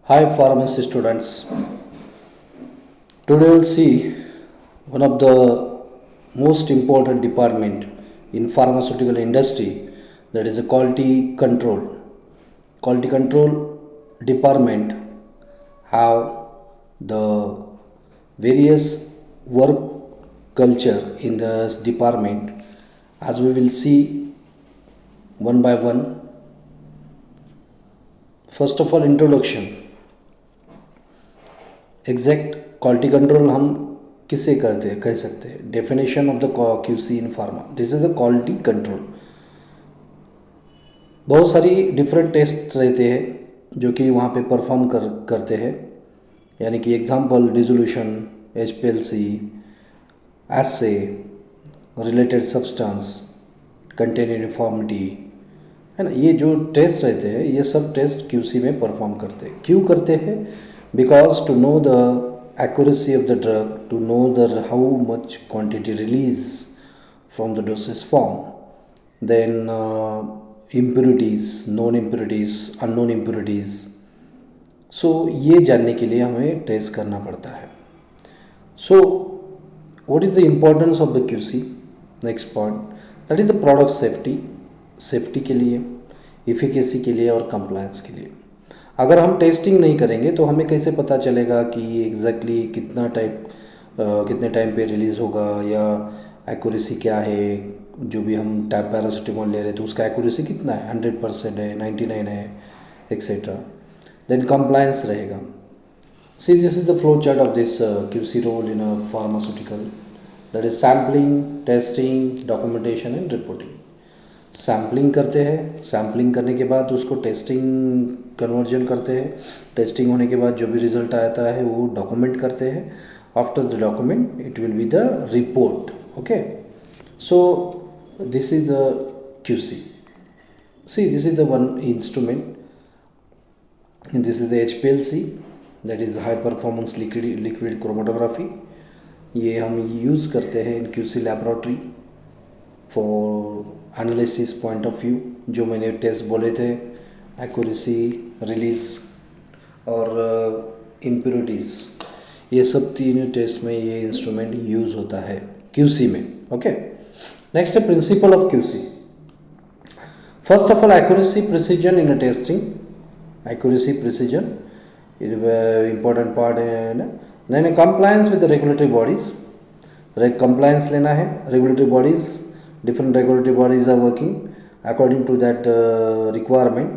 Hi pharmacy students. Today we'll see one of the most important department in pharmaceutical industry, that is the quality control. Quality control department have the various work culture in this department, as we will see one by one. First of all, introduction. Exact quality control हम किसे करते हैं कह सकते हैं, definition of the QC in pharma, this is the quality control. बहुत सारी different test रहते हैं जो कि वहाँ पे परफॉर्म करते हैं, यानी कि एग्जांपल डिसोल्यूशन, एचपीएलसी, एसे, रिलेटेड सब्सटेंस, कंटेन यूनिफॉर्मिटी, है ना। ये जो टेस्ट रहते हैं ये सब टेस्ट क्यूसी में परफॉर्म करते हैं। क्यों करते हैं? Because to know the accuracy of the drug, to know the how much quantity release from the dosage form, then impurities, known impurities, unknown impurities, so ये जानने के लिए हमें टेस्ट करना पड़ता है। So what is the importance of the QC? Next point, that is the product safety, safety के लिए, इफिकेसी के लिए और कंप्लायंस के लिए। अगर हम टेस्टिंग नहीं करेंगे तो हमें कैसे पता चलेगा कि एग्जैक्टली कितने टाइम पे रिलीज़ होगा, या एक्यूरेसी क्या है। जो भी हम टैब पैरासिटामोल ले रहे हैं तो उसका एक्यूरेसी कितना है, 100% है, 99 है, एक्सेट्रा। देन कंप्लायंस रहेगा। See this is the flow chart of this QC role in a pharmaceutical, that is sampling, testing, documentation and reporting. Sampling करते हैं, सैम्पलिंग करने के बाद उसको टेस्टिंग कन्वर्जन करते हैं, टेस्टिंग होने के बाद जो भी रिजल्ट आता है वो डॉक्यूमेंट करते हैं। After the document it will be the report. Okay, so this is the QC. See this is the one instrument, this is the HPLC, that is high performance liquid chromatography. ये हम use करते हैं in QC laboratory for analysis point of view. जो मैंने test बोले थे, accuracy, release और impurities, ये सब तीनों टेस्ट में ये इंस्ट्रूमेंट यूज़ होता है क्यूसी में। ओके, नेक्स्ट है principle of QC. First of all, accuracy precision in testing, accuracy precision important part है ना। Then compliance with the regulatory bodies, compliance लेना है। Regulatory bodies, different regulatory bodies are working according to that requirement।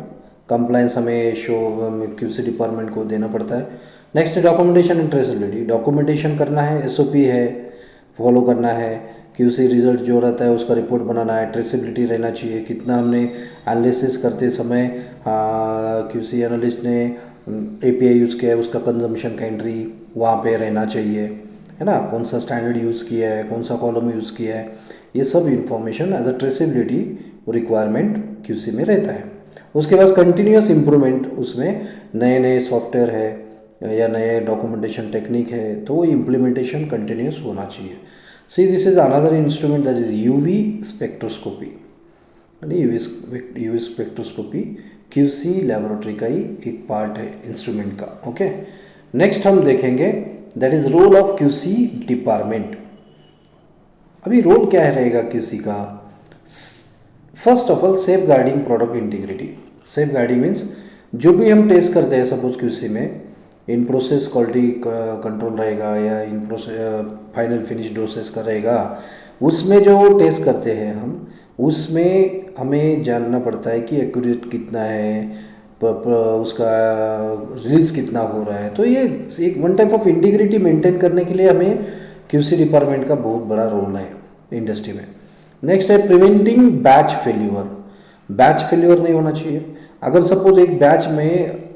compliance हमें show QC department को देना पड़ता है। Next documentation and traceability, documentation करना है, एसओपी है फॉलो करना है, क्यूसी रिजल्ट जो रहता है उसका रिपोर्ट बनाना है। ट्रेसेबिलिटी रहना चाहिए, कितना हमने एनालिसिस करते समय क्यूसी एनालिस्ट ने एपीआई यूज़ किया है उसका कंजम्पशन का एंट्री वहाँ पे रहना चाहिए, है ना। कौन सा स्टैंडर्ड यूज़ किया है, कौन सा कॉलम यूज़ किया है, ये सब information as a traceability requirement QC में रहता है। उसके बाद कंटिन्यूस इम्प्रूवमेंट, उसमें नए नए सॉफ्टवेयर है या नए डॉक्यूमेंटेशन टेक्निक है तो वो इम्प्लीमेंटेशन कंटिन्यूस होना चाहिए। सी this is another instrument, that is UV spectroscopy. UV spectroscopy QC laboratory का ही एक पार्ट है इंस्ट्रूमेंट का। ओके, नेक्स्ट हम देखेंगे that is role of QC department. अभी रोल क्या है रहेगा किसी का? First of all, safeguarding product integrity. Safeguarding means जो भी हम टेस्ट करते हैं, सपोज क्यूसी में इन प्रोसेस क्वालिटी कंट्रोल रहेगा या in process final finish doses का रहेगा, उसमें जो टेस्ट करते हैं हम, उसमें हमें जानना पड़ता है कि एक्यूरेट कितना है, उसका रिलीज कितना हो रहा है। तो ये एक one type of integrity maintain करने के लिए हमें क्यूसी डिपार्टमेंट का बहुत बड़ा रोल है इंडस्ट्री में। नेक्स्ट है preventing batch failure. Batch failure नहीं होना चाहिए। अगर सपोज एक बैच में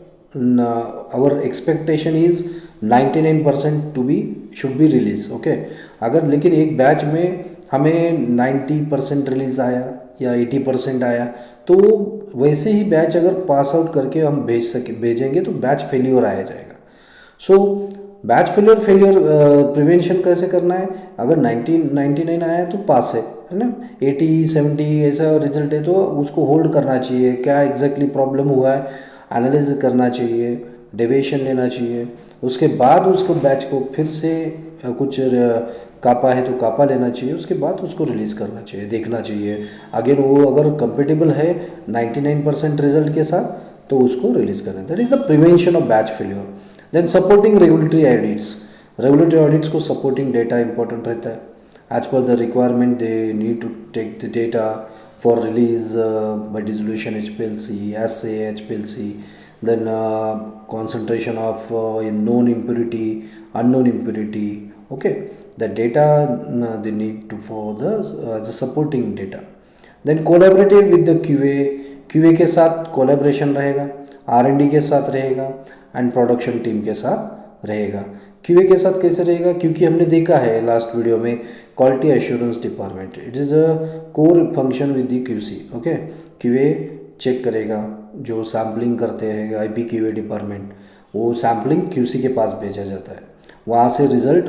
our expectation is 99% to be should be release, okay, अगर लेकिन एक बैच में हमें 90% रिलीज आया या 80% आया, तो वैसे ही बैच अगर पास आउट करके हम भेजेंगे तो बैच फेल्यूर आया जाएगा। सो बैच फेलियर प्रिवेंशन कैसे करना है? अगर 99 आया तो पास है ना, 80 70 ऐसा रिजल्ट है तो उसको होल्ड करना चाहिए। क्या एग्जैक्टली प्रॉब्लम हुआ है एनालिसिस करना चाहिए, डेविएशन लेना चाहिए, उसके बाद उसको बैच को फिर से कुछ कापा है तो कापा लेना चाहिए, उसके बाद उसको रिलीज़ करना चाहिए, देखना चाहिए अगर वो अगर कंपेटेबल है 99% रिजल्ट के साथ तो उसको रिलीज़ करना है। That is the prevention of batch failure. Then supporting regulatory audits, regulatory audits को सपोर्टिंग डेटा इंपॉर्टेंट रहता है। As per the requirement they need to take the data for release by dissolution HPLC, assay HPLC, then concentration of known impurity, unknown impurity. Okay, the data they need to for the as a supporting data. Then collaborative with the QA के साथ collaboration रहेगा, R&D के साथ रहेगा and production team के साथ रहेगा। QA के साथ कैसे रहेगा, क्योंकि हमने देखा है लास्ट वीडियो में quality assurance department, it is a core function with the QC। Okay, QA check करेगा, जो सैम्पलिंग करते हैं IP QA डिपार्टमेंट, वो सैम्पलिंग QC के पास भेजा जाता है, वहाँ से रिजल्ट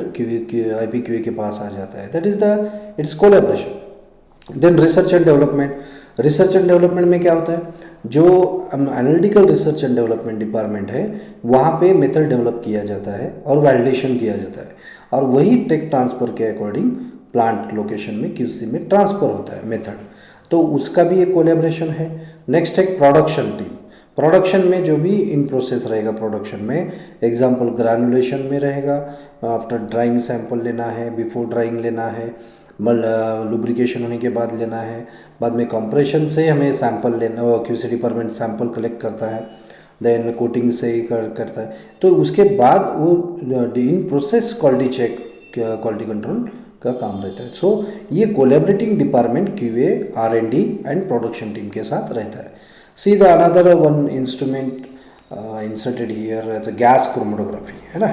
IP QA के पास आ जाता है। That is the it's collaboration. Then research and development, research and development में क्या होता है, जो analytical research and development department है वहाँ पे मेथड डेवलप किया जाता है और वैलिडेशन किया जाता है, और वही टेक ट्रांसफ़र के अकॉर्डिंग प्लांट लोकेशन में QC में ट्रांसफ़र होता है मेथड, तो उसका भी एक कोलेब्रेशन है। नेक्स्ट है प्रोडक्शन टीम, प्रोडक्शन में जो भी इन प्रोसेस रहेगा प्रोडक्शन में, एग्जांपल ग्रैनुलेशन में रहेगा, आफ्टर ड्राइंग सैंपल लेना है, बिफोर ड्राइंग लेना है, लुब्रिकेशन होने के बाद लेना है, बाद में कंप्रेशन से हमें सैंपल लेना, QC डिपार्टमेंट सैंपल कलेक्ट करता है, देन कोटिंग से ही करता है, तो उसके बाद वो in process quality check quality control का काम रहता है। सो ये collaborating department QA R&D and production team के साथ रहता है। See the another one instrument inserted here as a gas chromatography, है ना,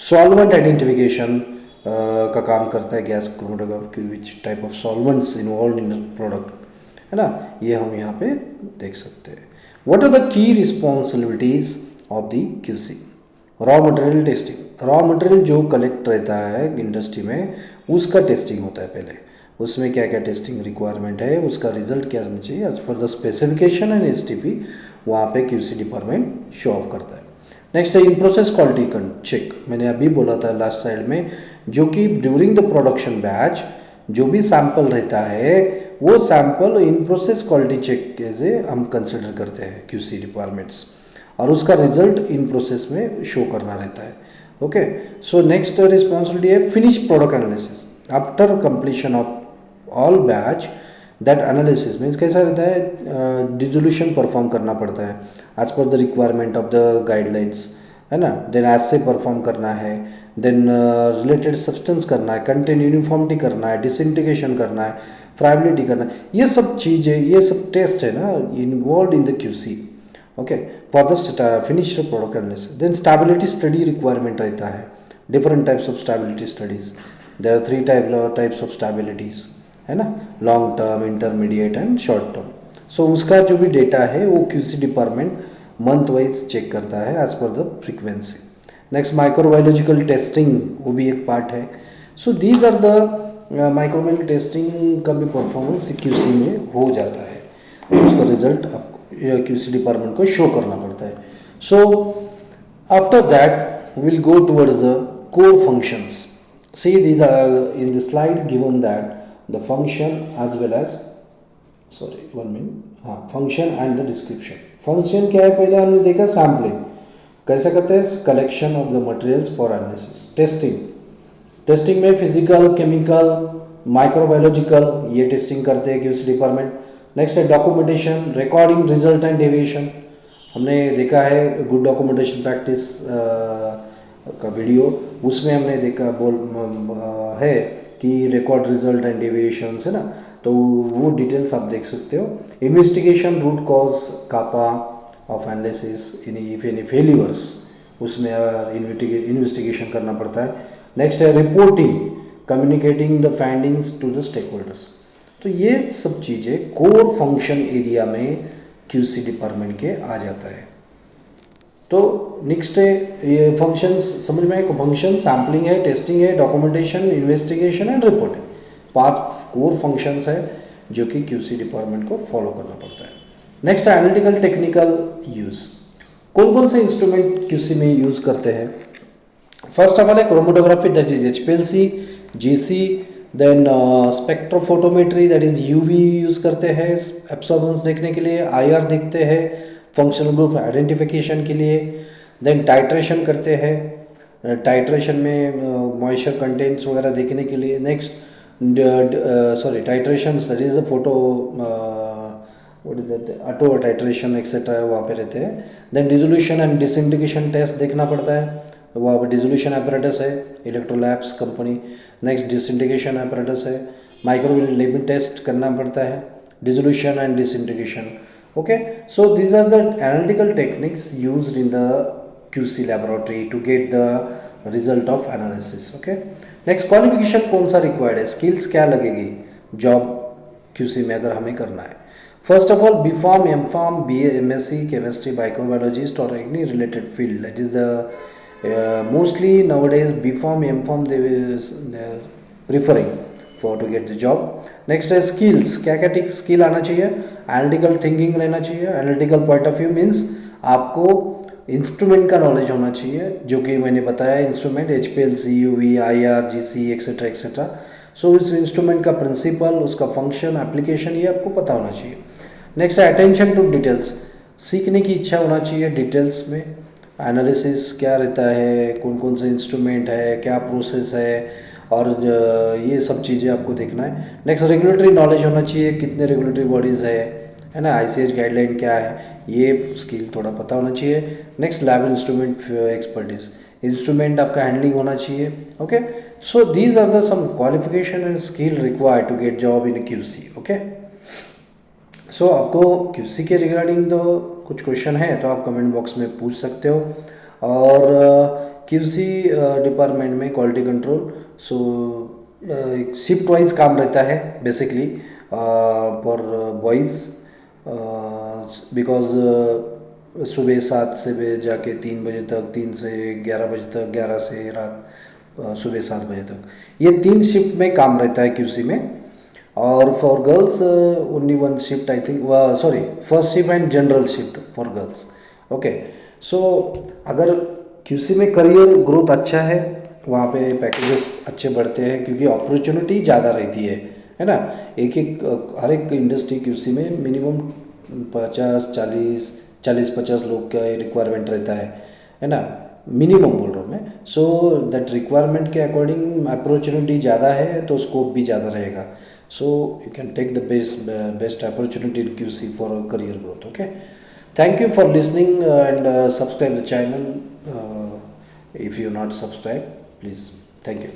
सॉल्वेंट आइडेंटिफिकेशन का काम करता है gas chromatography, which type of solvents involve in product, है ना, ये हम यहाँ पे देख सकते हैं। What are the key responsibilities of the QC? Raw material testing, raw material जो कलेक्ट रहता है इंडस्ट्री में उसका टेस्टिंग होता है पहले, उसमें क्या क्या टेस्टिंग रिक्वायरमेंट है, उसका रिजल्ट क्या रहना चाहिए as per the specification and STP, वहाँ पे QC डिपार्टमेंट शो ऑफ करता है। नेक्स्ट है इन प्रोसेस क्वालिटी चेक, मैंने अभी बोला था लास्ट साइड में, जो कि ड्यूरिंग द प्रोडक्शन बैच जो भी सैंपल रहता है वो sample in process quality check से हम कंसिडर करते हैं QC डिपार्टमेंट्स, और उसका रिजल्ट इन प्रोसेस में शो करना रहता है। ओके, सो नेक्स्ट रिस्पॉन्सिबिलिटी है finish product analysis after completion of all batch. That analysis means कैसा रहता है, डिसोल्यूशन परफॉर्म करना पड़ता है as per the requirement of the guidelines, है ना, देन एसे परफॉर्म करना है, देन रिलेटेड सब्सटेंस करना है, कंटेंट यूनिफॉर्मिटी करना है, डिसइंटीग्रेशन करना है, फ्राइबिलिटी करना है, ये सब चीज़ें, ये सब टेस्ट है ना involve in the QC। Okay, for the finished product analysis. Then stability study requirement रहता है, different types of stability studies, there are 3 types of stabilities, है ना, long term, intermediate and short term. So उसका जो भी data है वो QC department month wise check करता है as per the frequency. Next microbiological testing, वो भी एक पार्ट है। So these are the microbiological testing का भी परफॉर्मेंस QC में हो जाता है, उसका रिजल्ट आपको QC डिपार्टमेंट को शो करना पड़ता है। So after that will go towards the core functions. See these are in the slide given that the function as well as, sorry 1 minute, हाँ, function and the description. Function क्या है, पहले हमने देखा सैम्पलिंग कैसे करते हैं, collection of the materials for analysis. Testing, testing में फिजिकल, केमिकल, माइक्रोबायोलॉजिकल, ये टेस्टिंग करते हैं QC डिपार्टमेंट। नेक्स्ट है documentation, recording result and deviation, हमने देखा है गुड डॉक्यूमेंटेशन प्रैक्टिस का वीडियो, उसमें हमने देखा है कि रिकॉर्ड रिजल्ट एंड डेविएशंस, है ना, तो वो डिटेल्स आप देख सकते हो। Investigation, root cause, CAPA of analysis, if any failures, उसमें इन्वेस्टिगेशन करना पड़ता है। नेक्स्ट है reporting, communicating the findings to the stakeholders. तो ये सब चीज़ें कोर फंक्शन एरिया में QC डिपार्टमेंट के आ जाता है। तो नेक्स्ट है ये फंक्शंस, समझ में आए, फंक्शन सैम्पलिंग है, टेस्टिंग है, documentation, investigation and reporting, 5 core functions है जो कि QC डिपार्टमेंट को फॉलो करना पड़ता है। नेक्स्ट है एनालिटिकल टेक्निकल यूज़। कौन कौन से इंस्ट्रूमेंट क्यूसी में यूज़ करते हैं? फर्स्ट ऑफ ऑल है chromatography, that is HPLC, GC, then spectrophotometry, that is UV use करते हैं एब्सॉर्बेंस देखने के लिए, आईआर देखते हैं फंक्शनल ग्रुप आइडेंटिफिकेशन के लिए, देन टाइट्रेशन करते हैं, टाइट्रेशन में मॉइस्चर कंटेंट्स वगैरह देखने के लिए। Next sorry titration that is the photo auto titration etcetera वहाँ पे रहते हैं। Then dissolution and disintegration test देखना पड़ता है, वहाँ पर डिसोल्यूशन एपरेटस है Electrolabs company. Next disintegration apparatus है, माइक्रोवेव लेवल टेस्ट करना पड़ता है, dissolution and disintegration. Okay, so these are the analytical techniques used in the QC laboratory to get the result of analysis. Okay, next qualification कौन सा required है, skills क्या लगेगी job QC में अगर हमें करना है? First of all B.Pharm, M.Pharm, BA, MSc chemistry, microbiologist और any related field, that is the mostly nowadays B.Pharm, M.Pharm they preferring for to get the job. Next है स्किल्स, क्या क्या टिक स्किल आना चाहिए? एनालिटिकल थिंकिंग रहना चाहिए, analytical point of view means आपको instrument का नॉलेज होना चाहिए, जो कि मैंने बताया instrument HPLC, UV, IR, GC etcetera etcetera. So इस इंस्ट्रूमेंट का प्रिंसिपल, उसका फंक्शन, एप्लीकेशन ये आपको पता होना चाहिए। नेक्स्ट है अटेंशन टू डिटेल्स, सीखने की इच्छा होना चाहिए डिटेल्स में, एनालिसिस क्या रहता है, कौन कौन से इंस्ट्रूमेंट है, क्या प्रोसेस है, और ये सब चीज़ें आपको देखना है। नेक्स्ट रेगुलेटरी नॉलेज होना चाहिए, कितने रेगुलेटरी बॉडीज़ है ना, ICH गाइडलाइन क्या है, ये स्किल थोड़ा पता होना चाहिए। Next lab instrument expertise, instrument आपका हैंडलिंग होना चाहिए। Okay, so these are the some qualification and skill required to get job in QC। Okay, so आपको QC के रिगार्डिंग तो कुछ क्वेश्चन है तो आप कमेंट बॉक्स में पूछ सकते हो। और QC डिपार्टमेंट में क्वालिटी कंट्रोल, सो एक शिफ्ट वाइज काम रहता है बेसिकली फॉर बॉयज़, बिकॉज सुबह 7 से जाके 3 बजे तक, 3 से 11 बजे तक, 11 से रात सुबह 7 बजे तक, ये 3 शिफ्ट में काम रहता है QC में। और for girls only 1 shift I think, sorry first shift and general shift for girls. Okay, so अगर QC में करियर ग्रोथ अच्छा है, वहाँ पे पैकेजेस अच्छे बढ़ते हैं क्योंकि अपॉर्चुनिटी ज़्यादा रहती है ना। हर एक इंडस्ट्री QC में मिनिमम 40-50 लोग का रिक्वायरमेंट रहता है ना, मिनिमम बोल रहा हूँ मैं। सो दैट रिक्वायरमेंट के अकॉर्डिंग अपॉर्चुनिटी ज़्यादा है तो स्कोप भी ज़्यादा रहेगा। So you can take the best opportunity in QC for career growth. Okay, thank you for listening and subscribe the channel if you not subscribed, please. Thank you.